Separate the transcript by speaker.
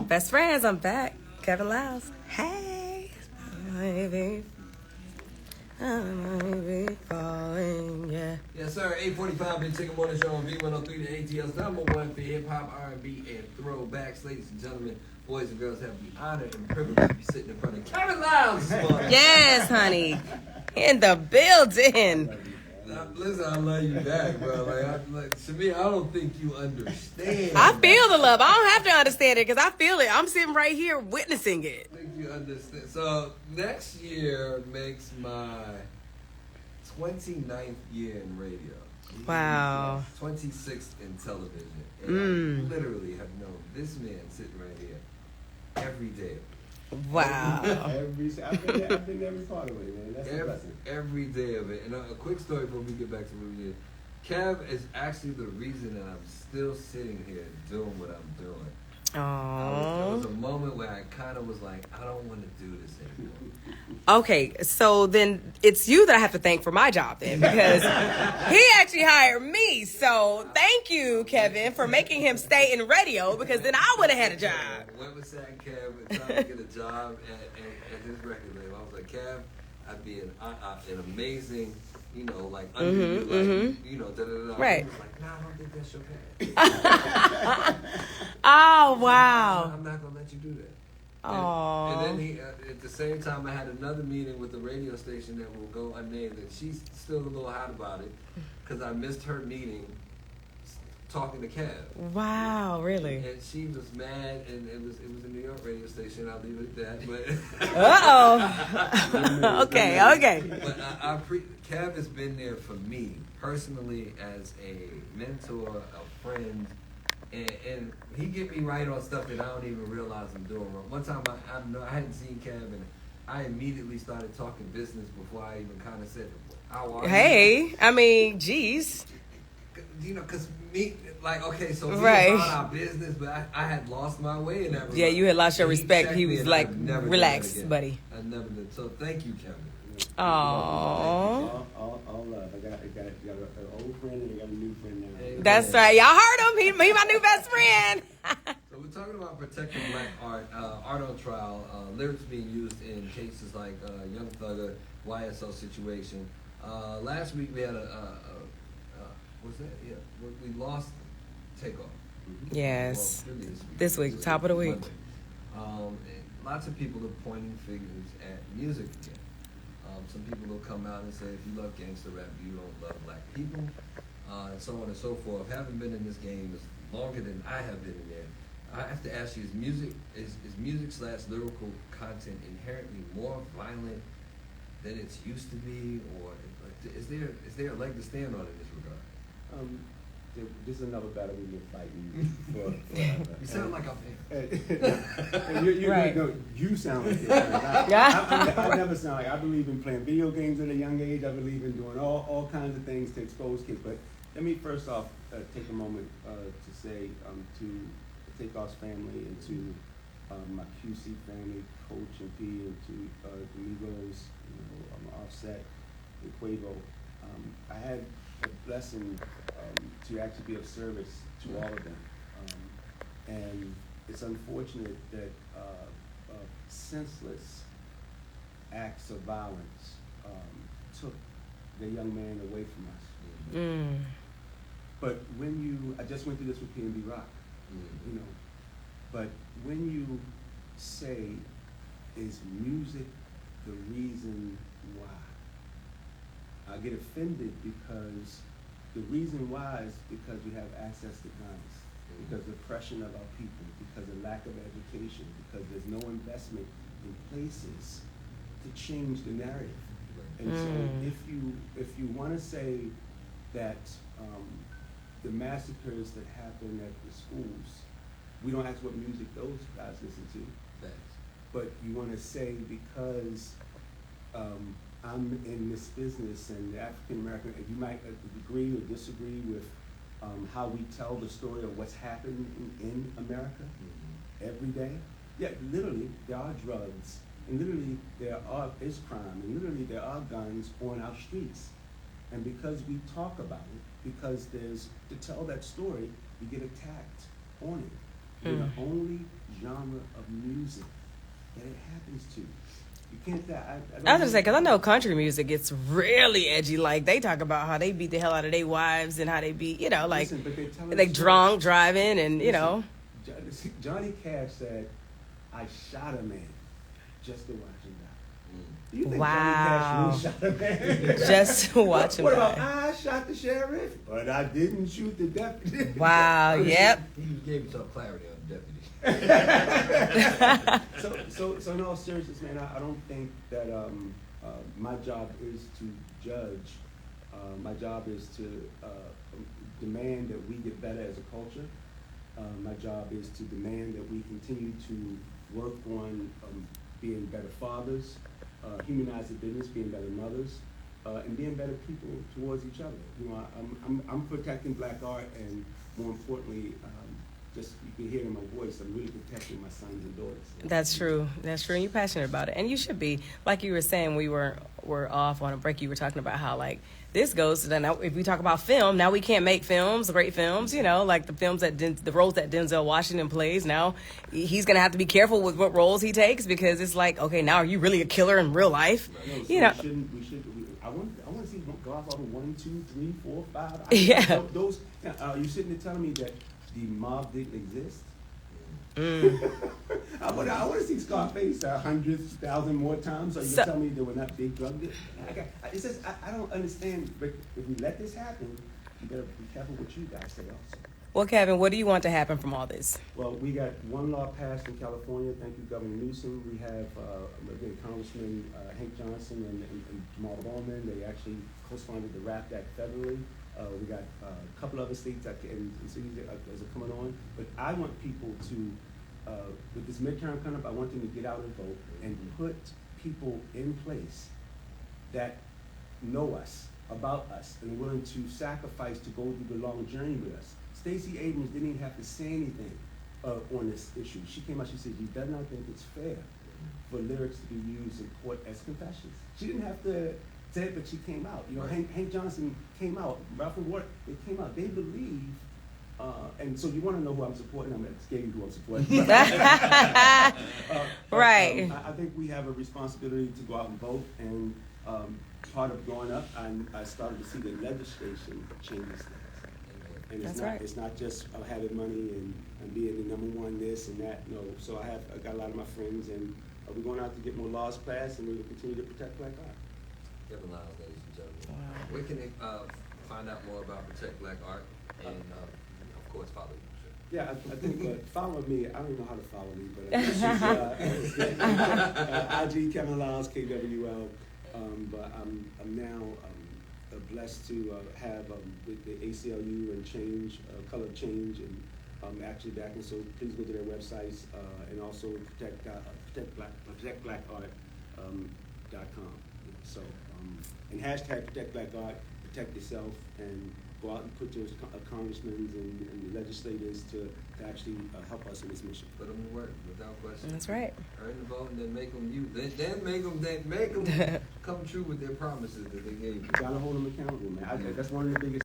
Speaker 1: Best friends, I'm back. Kevin Lyles. Hey. Maybe. I might be falling, yeah.
Speaker 2: Yes, sir. 8:45, Big Chicken Morning Show on V103, the ATL's number one for hip-hop, R&B, and throwbacks. Ladies and gentlemen, boys and girls, have the honor and privilege to be sitting in front of Kevin Lyles this morning.
Speaker 1: Yes, honey. In the building.
Speaker 2: Listen, I love you back, bro. Shamea, I don't think you understand.
Speaker 1: I feel the love. I don't have to understand it because I feel it. I'm sitting right here witnessing it.
Speaker 2: I think you understand. So, next year makes my 29th year in radio.
Speaker 1: Wow.
Speaker 2: 26th in television. And I literally have known this man sitting right here every day.
Speaker 1: Wow.
Speaker 3: I've been every part of it, man. That's a blessing.
Speaker 2: Every day of it. And a quick story before we get back to what we did. Kev is actually the reason that I'm still sitting here doing what I'm doing. There was a moment where I kind of was like, I don't want to do this anymore.
Speaker 1: Okay, so then it's you that I have to thank for my job then, because he actually hired me. So thank you, Kevin, for making him stay in radio, because then I would have had a job.
Speaker 2: When was that, Kev, trying to get a job at his record label? I was like, Kev, I'd be an amazing, under you, da-da-da.
Speaker 1: Right.
Speaker 2: He was like, nah, I don't think that's your path.
Speaker 1: Oh, wow.
Speaker 2: I'm not going to let you do that.
Speaker 1: Oh.
Speaker 2: And then he, at the same time, I had another meeting with the radio station that will go unnamed, and she's still a little hot about it because I missed her meeting talking to Kev.
Speaker 1: Wow, really?
Speaker 2: And she was mad, and it was a New York radio station. I'll leave it at that. But
Speaker 1: Okay.
Speaker 2: But Kev has been there for me personally as a mentor, a friend. And he get me right on stuff that I don't even realize I'm doing wrong. One time I hadn't seen Kev, and I immediately started talking business before I even kind of said, how are you?
Speaker 1: Hey, I mean, geez.
Speaker 2: Because me, so we
Speaker 1: Right.
Speaker 2: about our business, but I had lost my way in that.
Speaker 1: Yeah, you had lost your respect. He was like, relax,
Speaker 2: again.
Speaker 1: buddy.
Speaker 2: I never did. So thank you, Kevin.
Speaker 1: Aww.
Speaker 3: All love. I got an old friend and I got a new friend now.
Speaker 2: Hey,
Speaker 1: That's right. Y'all heard him. He my new best friend.
Speaker 2: So we're talking about protecting black art, art on trial, lyrics being used in cases like Young Thugger, YSL situation. Last week we had what's that? Yeah, we lost Takeoff.
Speaker 1: Yes.
Speaker 2: Well, really
Speaker 1: This week, top of the week.
Speaker 2: And lots of people are pointing fingers at music again. Some people will come out and say, if you love gangster rap, you don't love black people, and so on and so forth. Having been in this game is longer than I have been in there, I have to ask you: is music / lyrical content inherently more violent than it's used to be, or is there a leg to stand on in this regard?
Speaker 3: This is another battle we've been fighting for.
Speaker 2: You sound like I'm
Speaker 1: Right.
Speaker 3: You sound like it. I never sound like. I believe in playing video games at a young age. I believe in doing all kinds of things to expose kids. But let me first off take a moment to say to Takeoff's family and to my QC family, Coach and P, and to the Migos, Offset, and Quavo. I had a blessing to actually be of service to all of them. And it's unfortunate that senseless acts of violence took the young man away from us. But I just went through this with P&B Rock, but when you say, is music the reason why? I get offended because the reason why is because we have access to guns, because of oppression of our people, because of lack of education, because there's no investment in places to change the narrative. And so if you want to say that the massacres that happen at the schools, we don't ask what music those guys listen to. But you want to say because I'm in this business and the African American, you might agree or disagree with how we tell the story of what's happening in America every day. Yeah, literally there are drugs, and literally there is crime, and literally there are guns on our streets. And because we talk about it, because to tell that story, you get attacked on it. We're the only genre of music that it happens to. You can't.
Speaker 1: I was gonna say, because I know country music gets really edgy. Like they talk about how they beat the hell out of their wives and how they beat, like they drunk driving and
Speaker 3: Johnny Cash said, "I shot a man just to watch him die." Do you think Johnny Cash really shot a man?
Speaker 1: Just to watch him
Speaker 3: What
Speaker 1: die.
Speaker 3: about I shot the sheriff, but I didn't shoot the deputy?
Speaker 1: Wow. Yep.
Speaker 2: He gave himself clarity on the deputy.
Speaker 3: So in all seriousness, man, I don't think that my job is to judge. My job is to demand that we get better as a culture. My job is to demand that we continue to work on being better fathers, humanize the business, being better mothers, and being better people towards each other. I'm protecting black art, and more importantly, just you can hear in my voice, I'm really protecting my sons and daughters.
Speaker 1: That's true. That's true. And you're passionate about it. And you should be. Like you were saying, we were off on a break. You were talking about how, like, this goes to now, if we talk about film, now we can't make films, great films, like the films the roles that Denzel Washington plays. Now he's going to have to be careful with what roles he takes because it's like, okay, now are you really a killer in real life?
Speaker 3: No, so I want to see Godfather 1, 2, 3, 4, 5.
Speaker 1: Yeah.
Speaker 3: Those, you sitting there telling me that the mob didn't exist? I want to see Scarface 100,000 more times, so you can tell me they were not big drug dealers. It says I don't understand, Rick. If we let this happen, you better be careful what you guys say also.
Speaker 1: Well, Kevin, what do you want to happen from all this?
Speaker 3: Well, we got one law passed in California. Thank you, Governor Newsom. We have again, Congressman Hank Johnson and Jamal Bowman. They actually co-sponsored the RAP Act federally. We got a couple other states and cities that are coming on. But I want people to, with this midterm coming up, I want them to get out and vote and put people in place that know us, about us, and are willing to sacrifice to go through the long journey with us. Stacey Abrams didn't even have to say anything on this issue. She came out, she said, "You does not think it's fair for lyrics to be used in court as confessions." She didn't have to say it, but she came out. Hank Johnson came out, Ralph and Ward, they came out. They believe, and so you want to know who I'm supporting, I'm going to tell you who I'm supporting.
Speaker 1: Right.
Speaker 3: I think we have a responsibility to go out and vote, and part of growing up, I started to see the legislation change things. And it's not just having money and being the number one this and that. No, so I got a lot of my friends, and we're going out to get more laws passed, and we're going to continue to protect black art.
Speaker 2: Kevin Lyles, ladies and gentlemen. Wow. Where can they find out more about Protect Black Art and, of course, follow you? Sure.
Speaker 3: Yeah, I think follow me. I don't even know how to follow me, but IG Kevin Lyles, KWL. But I'm now blessed to have the ACLU and Change, Color Change, and actually back. And so please go to their websites and also protectblackart.com. So and hashtag Protect Black Art, protect yourself, and go out and put your congressmen and the legislators to actually help us in this mission.
Speaker 2: Put them to work without question.
Speaker 1: That's right.
Speaker 2: Earn the vote and then make them make them come true with their promises that they gave you.
Speaker 3: You gotta hold them accountable, man. That's one of the biggest